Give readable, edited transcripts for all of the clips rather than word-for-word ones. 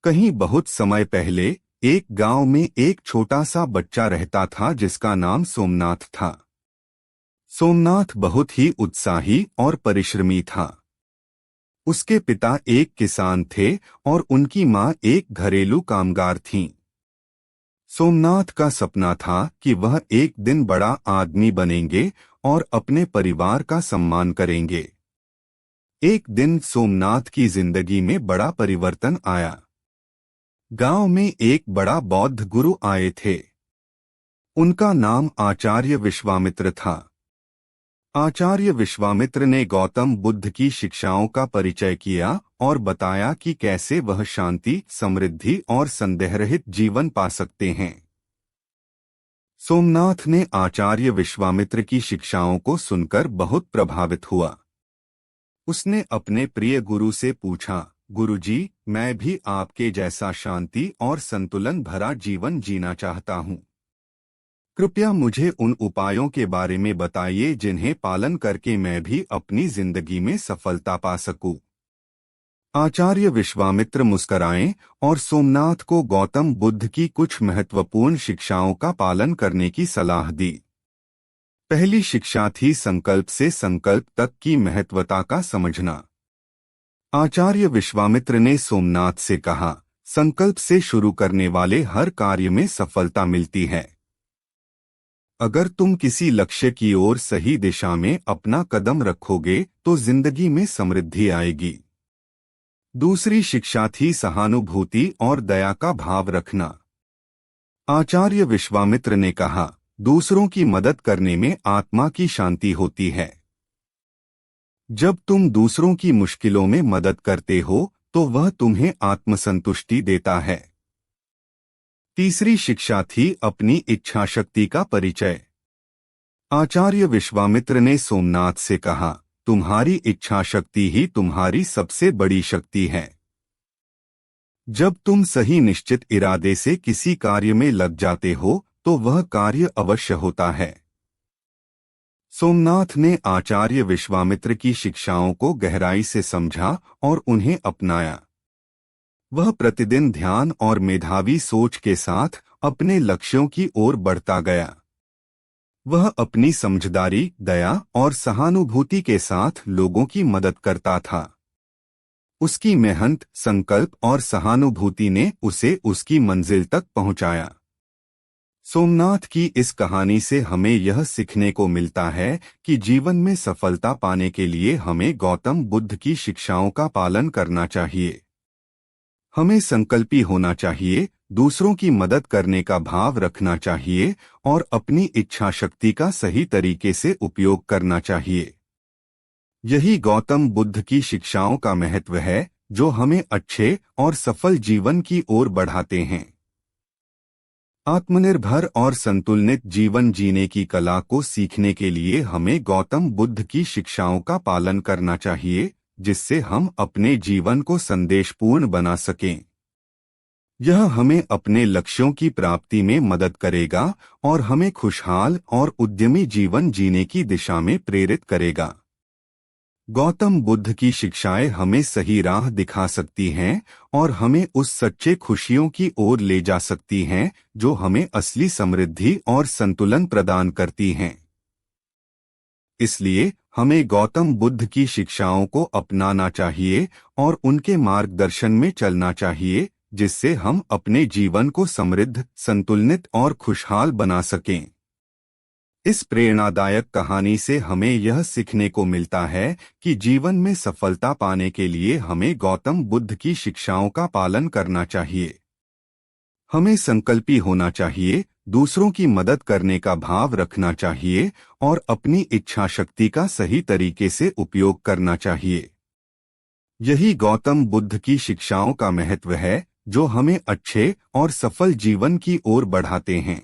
कहीं बहुत समय पहले एक गांव में एक छोटा सा बच्चा रहता था जिसका नाम सोमनाथ था। सोमनाथ बहुत ही उत्साही और परिश्रमी था। उसके पिता एक किसान थे और उनकी मां एक घरेलू कामगार थीं। सोमनाथ का सपना था कि वह एक दिन बड़ा आदमी बनेंगे और अपने परिवार का सम्मान करेंगे। एक दिन सोमनाथ की जिंदगी में बड़ा परिवर्तन आया। गांव में एक बड़ा बौद्ध गुरु आए थे। उनका नाम आचार्य विश्वामित्र था। आचार्य विश्वामित्र ने गौतम बुद्ध की शिक्षाओं का परिचय किया और बताया कि कैसे वह शांति, समृद्धि और संदेहरहित जीवन पा सकते हैं। सोमनाथ ने आचार्य विश्वामित्र की शिक्षाओं को सुनकर बहुत प्रभावित हुआ। उसने अपने प्रिय गुरु से पूछा, गुरुजी, मैं भी आपके जैसा शांति और संतुलन भरा जीवन जीना चाहता हूँ। कृपया मुझे उन उपायों के बारे में बताइए जिन्हें पालन करके मैं भी अपनी जिंदगी में सफलता पा सकूं। आचार्य विश्वामित्र मुस्कराए और सोमनाथ को गौतम बुद्ध की कुछ महत्वपूर्ण शिक्षाओं का पालन करने की सलाह दी। पहली शिक्षा थी संकल्प से संकल्प तक की महत्वता का समझना। आचार्य विश्वामित्र ने सोमनाथ से कहा, संकल्प से शुरू करने वाले हर कार्य में सफलता मिलती है। अगर तुम किसी लक्ष्य की ओर सही दिशा में अपना कदम रखोगे तो जिंदगी में समृद्धि आएगी। दूसरी शिक्षा थी सहानुभूति और दया का भाव रखना। आचार्य विश्वामित्र ने कहा, दूसरों की मदद करने में आत्मा की शांति होती है। जब तुम दूसरों की मुश्किलों में मदद करते हो तो वह तुम्हें आत्मसंतुष्टि देता है। तीसरी शिक्षा थी अपनी इच्छा शक्ति का परिचय। आचार्य विश्वामित्र ने सोमनाथ से कहा, तुम्हारी इच्छा शक्ति ही तुम्हारी सबसे बड़ी शक्ति है। जब तुम सही निश्चित इरादे से किसी कार्य में लग जाते हो तो वह कार्य अवश्य होता है। सोमनाथ ने आचार्य विश्वामित्र की शिक्षाओं को गहराई से समझा और उन्हें अपनाया। वह प्रतिदिन ध्यान और मेधावी सोच के साथ अपने लक्ष्यों की ओर बढ़ता गया। वह अपनी समझदारी, दया और सहानुभूति के साथ लोगों की मदद करता था। उसकी मेहनत, संकल्प और सहानुभूति ने उसे उसकी मंजिल तक पहुंचाया। सोमनाथ की इस कहानी से हमें यह सीखने को मिलता है कि जीवन में सफलता पाने के लिए हमें गौतम बुद्ध की शिक्षाओं का पालन करना चाहिए। हमें संकल्पी होना चाहिए, दूसरों की मदद करने का भाव रखना चाहिए और अपनी इच्छा शक्ति का सही तरीके से उपयोग करना चाहिए। यही गौतम बुद्ध की शिक्षाओं का महत्व है जो हमें अच्छे और सफल जीवन की ओर बढ़ाते हैं। आत्मनिर्भर और संतुलित जीवन जीने की कला को सीखने के लिए हमें गौतम बुद्ध की शिक्षाओं का पालन करना चाहिए, जिससे हम अपने जीवन को संदेशपूर्ण बना सकें। यह हमें अपने लक्ष्यों की प्राप्ति में मदद करेगा और हमें खुशहाल और उद्यमी जीवन जीने की दिशा में प्रेरित करेगा। गौतम बुद्ध की शिक्षाएं हमें सही राह दिखा सकती हैं और हमें उस सच्चे खुशियों की ओर ले जा सकती हैं जो हमें असली समृद्धि और संतुलन प्रदान करती हैं। इसलिए हमें गौतम बुद्ध की शिक्षाओं को अपनाना चाहिए और उनके मार्गदर्शन में चलना चाहिए, जिससे हम अपने जीवन को समृद्ध, संतुलित और खुशहाल बना सकें। इस प्रेरणादायक कहानी से हमें यह सीखने को मिलता है कि जीवन में सफलता पाने के लिए हमें गौतम बुद्ध की शिक्षाओं का पालन करना चाहिए। हमें संकल्पी होना चाहिए, दूसरों की मदद करने का भाव रखना चाहिए और अपनी इच्छा शक्ति का सही तरीके से उपयोग करना चाहिए। यही गौतम बुद्ध की शिक्षाओं का महत्व है जो हमें अच्छे और सफल जीवन की ओर बढ़ाते हैं।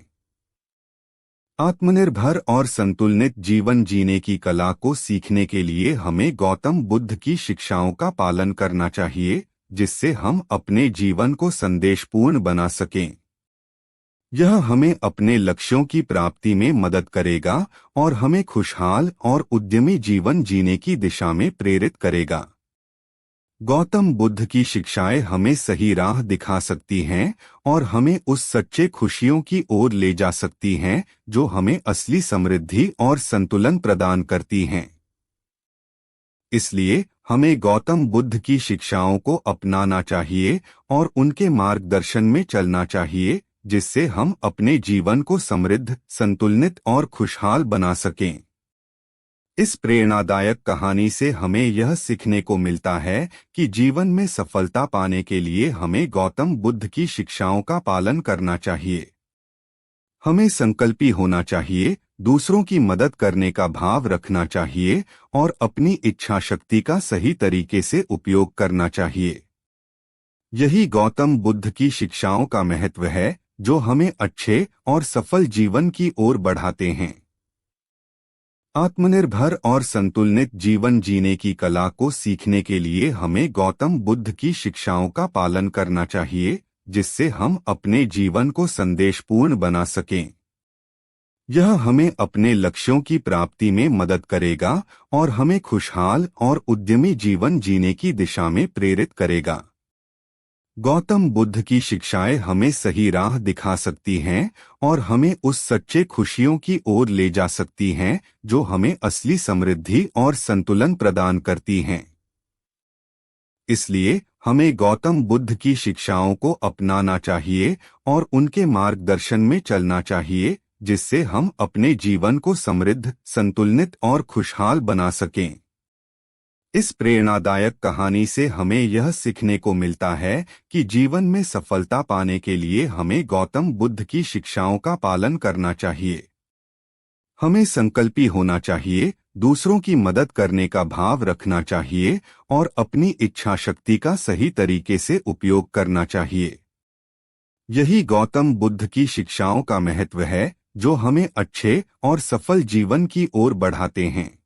आत्मनिर्भर और संतुलित जीवन जीने की कला को सीखने के लिए हमें गौतम बुद्ध की शिक्षाओं का पालन करना चाहिए, जिससे हम अपने जीवन को संदेशपूर्ण बना सकें। यह हमें अपने लक्ष्यों की प्राप्ति में मदद करेगा और हमें खुशहाल और उद्यमी जीवन जीने की दिशा में प्रेरित करेगा। गौतम बुद्ध की शिक्षाएं हमें सही राह दिखा सकती हैं और हमें उस सच्चे खुशियों की ओर ले जा सकती हैं जो हमें असली समृद्धि और संतुलन प्रदान करती हैं। इसलिए हमें गौतम बुद्ध की शिक्षाओं को अपनाना चाहिए और उनके मार्गदर्शन में चलना चाहिए, जिससे हम अपने जीवन को समृद्ध, संतुलित और खुशहाल बना सकें। इस प्रेरणादायक कहानी से हमें यह सीखने को मिलता है कि जीवन में सफलता पाने के लिए हमें गौतम बुद्ध की शिक्षाओं का पालन करना चाहिए। हमें संकल्पी होना चाहिए, दूसरों की मदद करने का भाव रखना चाहिए और अपनी इच्छा शक्ति का सही तरीके से उपयोग करना चाहिए। यही गौतम बुद्ध की शिक्षाओं का महत्व है, जो हमें अच्छे और सफल जीवन की ओर बढ़ाते हैं। आत्मनिर्भर और संतुलित जीवन जीने की कला को सीखने के लिए हमें गौतम बुद्ध की शिक्षाओं का पालन करना चाहिए, जिससे हम अपने जीवन को संदेशपूर्ण बना सकें। यह हमें अपने लक्ष्यों की प्राप्ति में मदद करेगा और हमें खुशहाल और उद्यमी जीवन जीने की दिशा में प्रेरित करेगा। गौतम बुद्ध की शिक्षाएं हमें सही राह दिखा सकती हैं और हमें उस सच्चे खुशियों की ओर ले जा सकती हैं जो हमें असली समृद्धि और संतुलन प्रदान करती हैं। इसलिए हमें गौतम बुद्ध की शिक्षाओं को अपनाना चाहिए और उनके मार्गदर्शन में चलना चाहिए, जिससे हम अपने जीवन को समृद्ध, संतुलित और खुशहाल बना सकें। इस प्रेरणादायक कहानी से हमें यह सीखने को मिलता है कि जीवन में सफलता पाने के लिए हमें गौतम बुद्ध की शिक्षाओं का पालन करना चाहिए। हमें संकल्पी होना चाहिए, दूसरों की मदद करने का भाव रखना चाहिए और अपनी इच्छा शक्ति का सही तरीके से उपयोग करना चाहिए। यही गौतम बुद्ध की शिक्षाओं का महत्व है, जो हमें अच्छे और सफल जीवन की ओर बढ़ाते हैं।